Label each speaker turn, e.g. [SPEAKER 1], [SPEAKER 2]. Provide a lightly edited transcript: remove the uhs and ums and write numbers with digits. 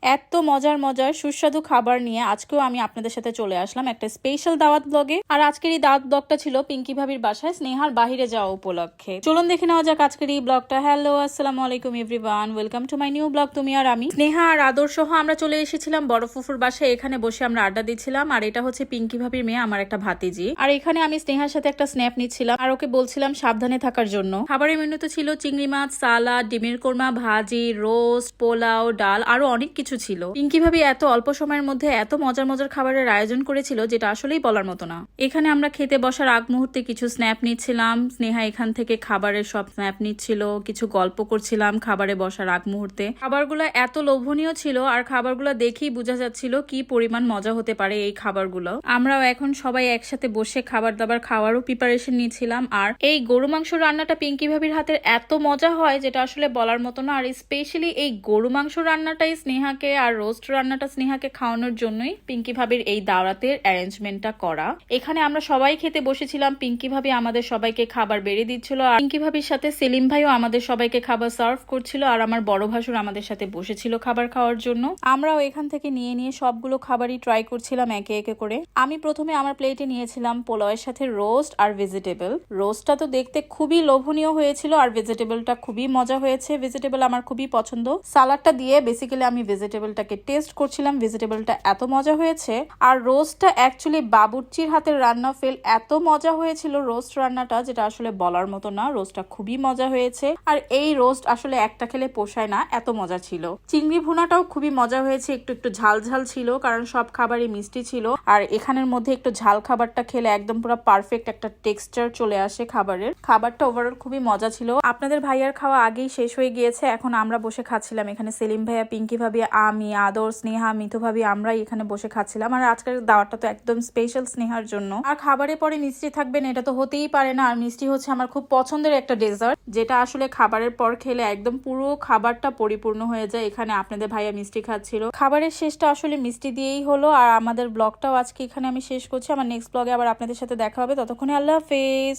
[SPEAKER 1] এত মজার মজার সুস্বাদু খাবার নিয়ে আজকেও আমি আপনাদের সাথে চলে আসলাম একটা স্পেশাল দাওয়াত ব্লগে। আর আজকের এই দাওয়াত ব্লগটা ছিল পিঙ্কি ভাবির বাসায় স্নেহার বাহিরে যাওয়া উপলক্ষে। চলুন দেখে নেওয়া যাক আজকের এই ব্লগটা। হ্যালো, আসসালামু আলাইকুম everyone, welcome to my new blog তুমি আর আমি। স্নেহা আর আদর্শ আমরা চলে এসেছিলাম বড় ফুফুর বাসায়। এখানে বসে আমরা আড্ডা দিচ্ছিলাম। আর এটা হচ্ছে পিঙ্কি ভাবির মেয়ে, আমার একটা ভাতিজি। আর এখানে আমি স্নেহার সাথে একটা স্ন্যাপ নিচ্ছিলাম আর ওকে বলছিলাম সাবধানে থাকার জন্য। খাবারের মেনুতে ছিল চিংড়ি মাছ, সালাদ, ডিমের কোরমা, ভাজি, রোস্ট, পোলাও, ডাল, আরো অনেক কিছু ছিল। পিঙ্কি ভাবি এত অল্প সময়ের মধ্যে এত মজার মজার খাবারের আয়োজন করেছিল যেটা আসলেই বলার মতো না। এখানে আমরা খেতে বসার আগ মুহূর্তে কিছু স্ন্যাপ নিচ্ছিলাম। স্নেহা এখান থেকে খাবারের সব স্ন্যাপ নিচ্ছিল, কিছু গল্প করছিলাম খাবারে বসার আগ মুহূর্তে। খাবারগুলো এত লোভনীয় ছিল আর খাবারগুলো দেখেই বোঝা যাচ্ছিল কি পরিমাণ মজা হতে পারে এই খাবারগুলো। আমরাও এখন সবাই একসাথে বসে খাবার দাবার খাওয়ারও প্রিপারেশন নিয়েছিলাম। আর এই গরু মাংস রান্নাটা পিঙ্কি ভাবির হাতের এত মজা হয় যেটা আসলে বলার মতো না। আর স্পেশালি এই গরু মাংস রান্নাটাই স্নেহাকে আর রোস্ট রান্নাটা স্নেহাকে খাওয়ানোর জন্যই পিঙ্কি ভাবির এই দাওয়াতের অ্যারেঞ্জমেন্টটা করা। এখানে আমরা সবাই খেতে বসেছিলাম। পিঙ্কি ভাবি আমাদের সবাইকে খাবার বেড়ে দিচ্ছিল আর পিঙ্কি ভাবির সাথে সেলিম ভাইও আমাদের সবাইকে খাবার সার্ভ করছিল। আর আমার বড় ভাসুর আমাদের সাথে বসেছিল খাবার খাওয়ার জন্য। আমরাও এখান থেকে নিয়ে নিয়ে সবগুলো খাবারই ট্রাই করছিলাম একে একে করে। আমি প্রথমে আমার প্লেটে নিয়েছিলাম পোলাওয়ের সাথে রোস্ট আর ভেজিটেবল। রোস্টটা তো দেখতে খুবই লোভনীয় হয়েছিল আর ভেজিটেবলটা খুবই মজা হয়েছে। ভেজিটেবল আমার খুবই পছন্দ। সালাডটা দিয়ে বেসিক্যালি আমি ভেজিটেবলটাকে টেস্ট করছিলাম। ভেজিটেবলটা এত মজা হয়েছে। আর রোস্টটা অ্যাকচুয়ালি বাবুর্চির হাতের রান্না ফেল এত মজা হয়েছিল রোস্ট রান্নাটা যেটা আসলে বলার মতো না। রোস্টটা খুবই মজা হয়েছে আর এই রোস্ট আসলে একটা খেলে পোষায় না, এত মজা ছিল। চিংড়ি ভুনাটাও খুবই মজা হয়েছে। একটু একটু ঝাল ঝাল ছিল কারণ সব খাবারই মিষ্টি ছিল। আর এখানের মধ্যে একটু ঝাল খাবারটা খেলে একদম পুরো পারফেক্ট একটা টেক্সচার চলে আসে খাবারের। খাবারটা ওভারঅল খুবই মজা ছিল। আপনাদের ভাইয়ার খাওয়া আগেই শেষ হয়ে গিয়েছে, এখন আমরা বসে খাচ্ছিলাম। এখানে সেলিম ভাইয়া, পিঙ্কি ভাবি, আমি, আদর, স্নেহা, মিথু ভাবি আমরাই এখানে বসে খাচ্ছিলাম। আর আজকের দাওয়াতটা তো একদম স্পেশাল স্নেহার জন্য। আর খাবারের পরে মিষ্টি থাকবেন এটা তো হতেই পারে না। আর মিষ্টি হচ্ছে আমার খুব পছন্দের একটা ডেজার্ট যেটা আসলে খাবারের পর খেলে একদম পুরো খাবারটা পরিপূর্ণ হয়ে যায়। এখানে আপনাদের ভাইয়া মিষ্টি খাচ্ছিল। খাবারের শেষটা আসলে মিষ্টি দিয়েই হলো। আর আমাদের ব্লগটাও আজকে এখানে আমি শেষ করছি। আমার নেক্সট ব্লগে আবার আপনাদের সাথে দেখা হবে। ততক্ষণে আল্লাহ হাফেজ।